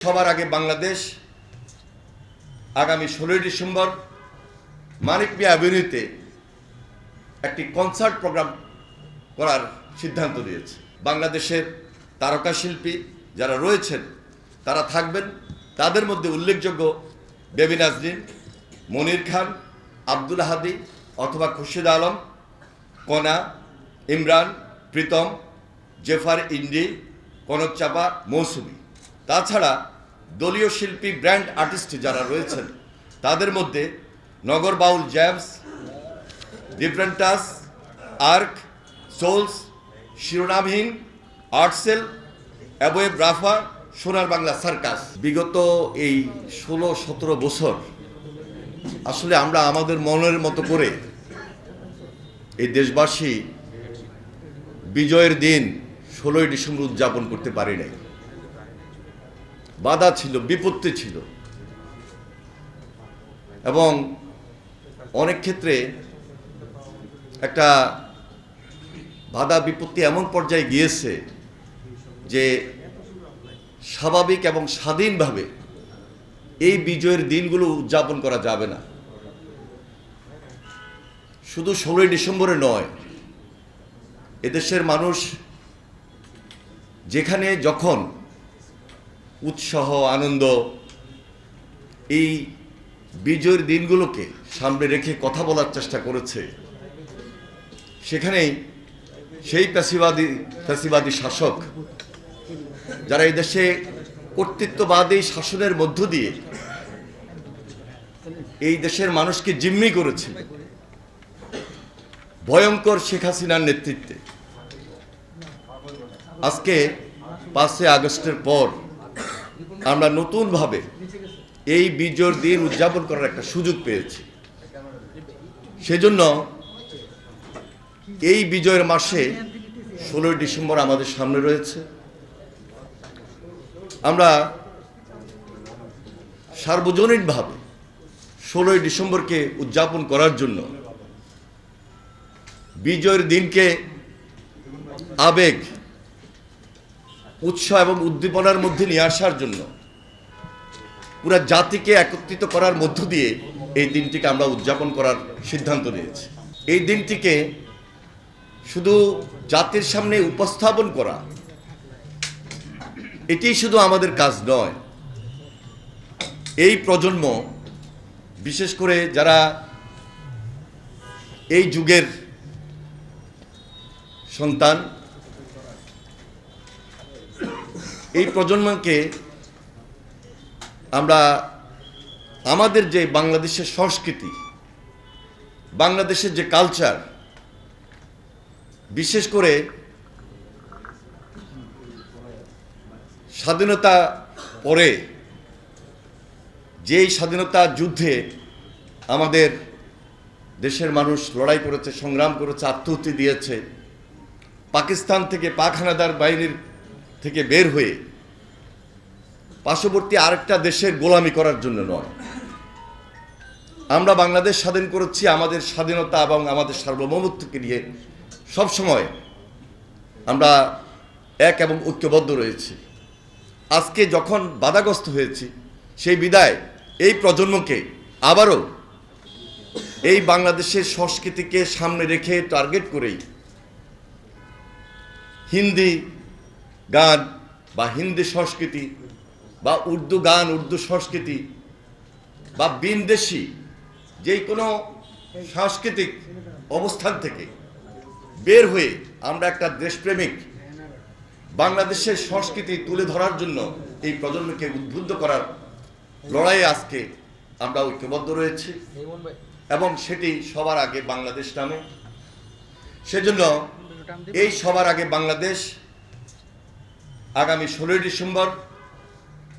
সবার আগে বাংলাদেশ আগামী 16 ডিসেম্বর মানিক মিয়া অ্যাভিনিউতে একটি কনসার্ট প্রোগ্রাম করার সিদ্ধান্ত নিয়েছে। বাংলাদেশের তারকা শিল্পী যারা রয়েছেন তারা থাকবেন। তাদের মধ্যে উল্লেখযোগ্য বেবি নাজনীন, মনির খান, আব্দুল হাদি অথবা খুরশিদ আলম, কণা, ইমরান, প্রীতম, জেফার ইন্ডি, কনক চাপা, মৌসুমী। তাছাড়া দলীয় শিল্পী ব্র্যান্ড আর্টিস্ট যারা রয়েছেন তাদের মধ্যে Nagar Baul James, Different Touch, Ark, Souls, Shironamhin, Artcell, অ্যাবোয়েব রাফা, সোনার বাংলা সার্কাস। বিগত এই 16-17 বছর আসলে আমরা আমাদের মনের মতো করে এই দেশবাসী বিজয়ের দিন 16ই ডিসেম্বর উদযাপন করতে পারি নাই। বাধা ছিল, বিপত্তি ছিল এবং অনেক ক্ষেত্রে একটা বাধা বিপত্তি এমন পর্যায়ে গিয়েছে যে স্বাভাবিক এবং স্বাধীনভাবে এই বিজয়ের দিনগুলো উদযাপন করা যাবে না। শুধু 16ই ডিসেম্বরে নয়, এদেশের মানুষ যেখানে যখন উৎসাহ আনন্দ এই বিজয়ের দিনগুলোকে সামনে রেখে কথা বলার চেষ্টা করেছে, সেখানেই সেই ফ্যাসিবাদী শাসক যারা এই দেশে কর্তৃত্ববাদী শাসনের মধ্য দিয়ে এই দেশের মানুষকে জিম্মি করেছে, ভয়ঙ্কর শেখ হাসিনার নেতৃত্বে আজকে 5 আগস্টের পর আমরা নতুনভাবে এই বিজয়ের দিন উদযাপন করার একটা সুযোগ পেয়েছি। সেজন্য এই বিজয়ের মাসে 16ই ডিসেম্বর আমাদের সামনে রয়েছে। আমরা সার্বজনীনভাবে 16ই ডিসেম্বরকে উদযাপন করার জন্য, বিজয়ের দিনকে আবেগ, উৎসাহ এবং উদ্দীপনার মধ্যে নিয়ে আসার জন্য, পুরা জাতিকে একত্রিত করার মধ্য দিয়ে এই দিনটিকে আমরা উদযাপন করার সিদ্ধান্ত নিয়েছি। এই দিনটিকে শুধু জাতির সামনে উপস্থাপন করা এটি শুধু আমাদের কাজ নয়। এই প্রজন্ম, বিশেষ করে যারা এই যুগের সন্তান, এই প্রজন্মকে আমরা আমাদের যে বাংলাদেশের সংস্কৃতি, বাংলাদেশের যে কালচার, বিশেষ করে স্বাধীনতা পরে যেই স্বাধীনতা যুদ্ধে আমাদের দেশের মানুষ লড়াই করেছে, সংগ্রাম করেছে, আত্মাহুতি দিয়েছে, পাকিস্তান থেকে, পাক হানাদার বাহিনীর থেকে বের হয়ে পার্শ্ববর্তী আরেকটা দেশের গোলামি করার জন্য নয়। আমরা বাংলাদেশ স্বাধীন করেছি আমাদের স্বাধীনতা এবং আমাদের সার্বভৌমত্বকে নিয়ে সবসময় আমরা এক এবং ঐক্যবদ্ধ রয়েছি। আজকে যখন বাধাগ্রস্ত হয়েছি, সেই বিদায় এই প্রজন্মকে আবারও এই বাংলাদেশের সংস্কৃতিকে সামনে রেখে টার্গেট করেই হিন্দি গান বা হিন্দি সংস্কৃতি বা উর্দু গান, উর্দু সংস্কৃতি বা বিনদেশি যেই কোনো সাংস্কৃতিক অবস্থান থেকে বের হয়ে আমরা একটা দেশপ্রেমিক বাংলাদেশের সংস্কৃতি তুলে ধরার জন্য এই প্রজন্মকে উদ্বুদ্ধ করার লড়াইয়ে আজকে আমরা ঐক্যবদ্ধ রয়েছি এবং সেটি সবার আগে বাংলাদেশ নামে। সেজন্য এই সবার আগে বাংলাদেশ আগামী 16ই ডিসেম্বর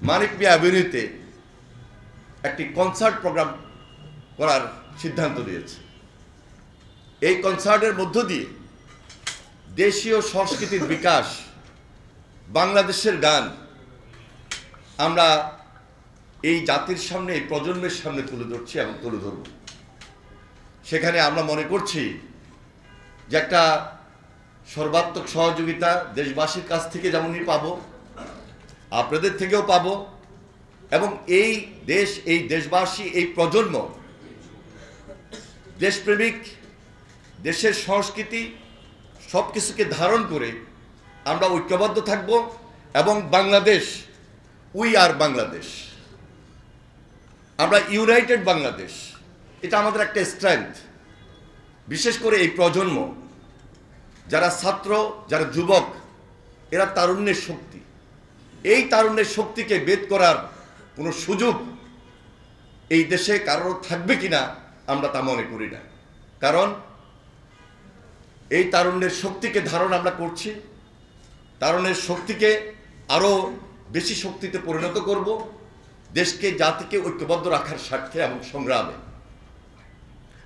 মানিক মিয়া অ্যাভিনিউতে একটি কনসার্ট প্রোগ্রাম করার সিদ্ধান্ত নিয়েছে। এই কনসার্টের মধ্য দিয়ে দেশীয় সংস্কৃতির বিকাশ, বাংলাদেশের গান আমরা এই জাতির সামনে, এই প্রজন্মের সামনে তুলে ধরছি এবং তুলে ধরব। সেখানে আমরা মনে করছি যে একটা সর্বাত্মক সহযোগিতা দেশবাসীর কাছ থেকে যেমনই পাবো, আপনাদের থেকেও পাবো, এবং এই দেশ, এই দেশবাসী, এই প্রজন্ম দেশপ্রেমিক, দেশের সংস্কৃতি সব কিছুকে ধারণ করে আমরা ঐক্যবদ্ধ থাকব এবং বাংলাদেশ, উই আর বাংলাদেশ, আমরা ইউনাইটেড বাংলাদেশ, এটা আমাদের একটা স্ট্রেংথ। বিশেষ করে এই প্রজন্ম, যারা ছাত্র, যারা যুবক, এরা তারুণ্যের শক্তি। এই তারুণ্যের শক্তিকে বেদ করার কোনো সুযোগ এই দেশে কারোর থাকবে কিনা আমরা তা মনে করি না। কারণ এই তারুণ্যের শক্তিকে ধারণ আমরা করছি, তারুণ্যের শক্তিকে আরও বেশি শক্তিতে পরিণত করব দেশকে, জাতিকে ঐক্যবদ্ধ রাখার স্বার্থে এবং সংগ্রামে।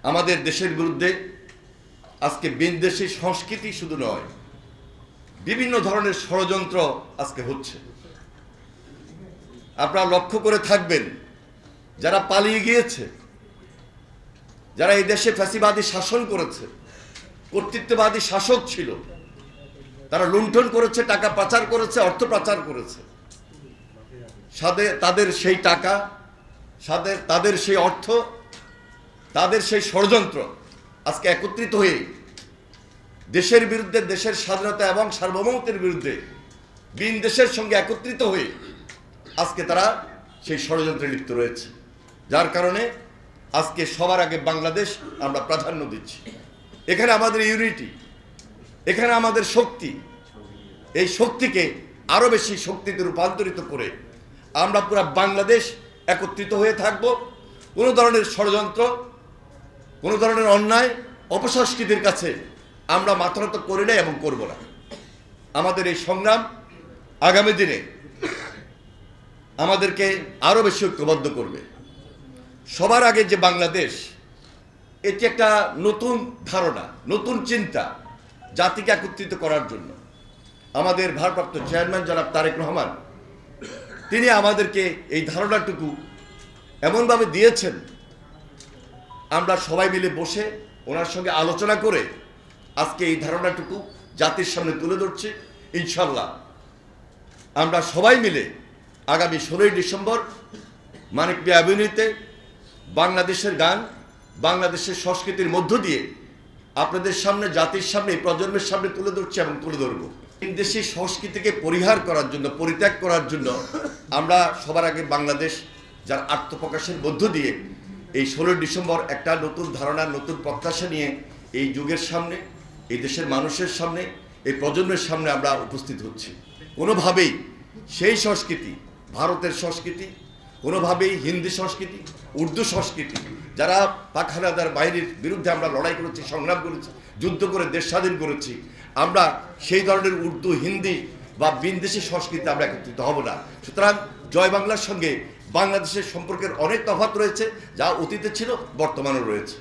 আমাদের দেশের বিরুদ্ধে আজকে বিদেশি সংস্কৃতি শুধু নয়, বিভিন্ন ধরনের ষড়যন্ত্র আজকে হচ্ছে। আপনারা লক্ষ্য করে থাকবেন, যারা পালিয়ে গিয়েছে, যারা এই দেশে ফ্যাসিবাদী শাসন করেছে, কর্তৃত্ববাদী শাসক ছিল, তারা লুণ্ঠন করেছে, টাকা পাচার করেছে, অর্থ পাচার করেছে। তাদের সেই টাকা, তাদের সেই অর্থ, তাদের সেই ষড়যন্ত্র আজকে একত্রিত হয়ে দেশের বিরুদ্ধে, দেশের স্বাধীনতা এবং সার্বভৌমত্বের বিরুদ্ধে ভিন দেশের সঙ্গে একত্রিত হয়ে আজকে তারা সেই ষড়যন্ত্রে লিপ্ত রয়েছে। যার কারণে আজকে সবার আগে বাংলাদেশ আমরা প্রাধান্য দিচ্ছি। এখানে আমাদের ইউনিটি, এখানে আমাদের শক্তি, এই শক্তিকে আরো বেশি শক্তিতে রূপান্তরিত করে আমরা পুরো বাংলাদেশ একত্রিত হয়ে থাকব। কোনো ধরনের ষড়যন্ত্র, কোনো ধরনের অন্যায়, অপসংস্কৃতির কাছে আমরা মাথা নত করি না এবং করব না। আমাদের এই সংগ্রাম আগামী দিনে আমাদেরকে আরো বেশি ঐক্যবদ্ধ করবে। সবার আগে যে বাংলাদেশ, এটি একটা নতুন ধারণা, নতুন চিন্তা জাতিকে একত্রিত করার জন্য। আমাদের ভারপ্রাপ্ত চেয়ারম্যান জনাব তারেক রহমান, তিনি আমাদেরকে এই ধারণাটুকু এমনভাবে দিয়েছেন, আমরা সবাই মিলে বসে ওনার সঙ্গে আলোচনা করে আজকে এই ধারণাটুকু জাতির সামনে তুলে ধরছি। ইনশাল্লাহ আমরা সবাই মিলে আগামী 16ই ডিসেম্বর মানিক মিয়া অ্যাভিনিউতে বাংলাদেশের গান, বাংলাদেশের সংস্কৃতির মধ্য দিয়ে আপনাদের সামনে, জাতির সামনে, প্রজন্মের সামনে তুলে ধরছি এবং তুলে ধরব। দেশি সংস্কৃতিকে পরিহার করার জন্য, পরিত্যাগ করার জন্য আমরা সবার আগে বাংলাদেশ যার আত্মপ্রকাশের মধ্য দিয়ে এই 16ই ডিসেম্বর একটা নতুন ধারণা, নতুন প্রত্যাশা নিয়ে এই যুগের সামনে, এই দেশের মানুষের সামনে, এই প্রজন্মের সামনে আমরা উপস্থিত হচ্ছি। কোনোভাবেই সেই সংস্কৃতি, ভারতের সংস্কৃতি, কোনোভাবেই হিন্দি সংস্কৃতি, উর্দু সংস্কৃতি, যারা পাক হানাদার বাহিনীর বিরুদ্ধে আমরা লড়াই করেছি, সংগ্রাম করেছি, যুদ্ধ করে দেশ স্বাধীন করেছি, আমরা সেই ধরনের উর্দু, হিন্দি বা বিদেশি সংস্কৃতি আমরা একত্রিত হব না। সুতরাং জয় বাংলার সঙ্গে বাংলাদেশের সম্পর্কের অনেক তফাৎ রয়েছে, যা অতীতে ছিল, বর্তমানেও রয়েছে।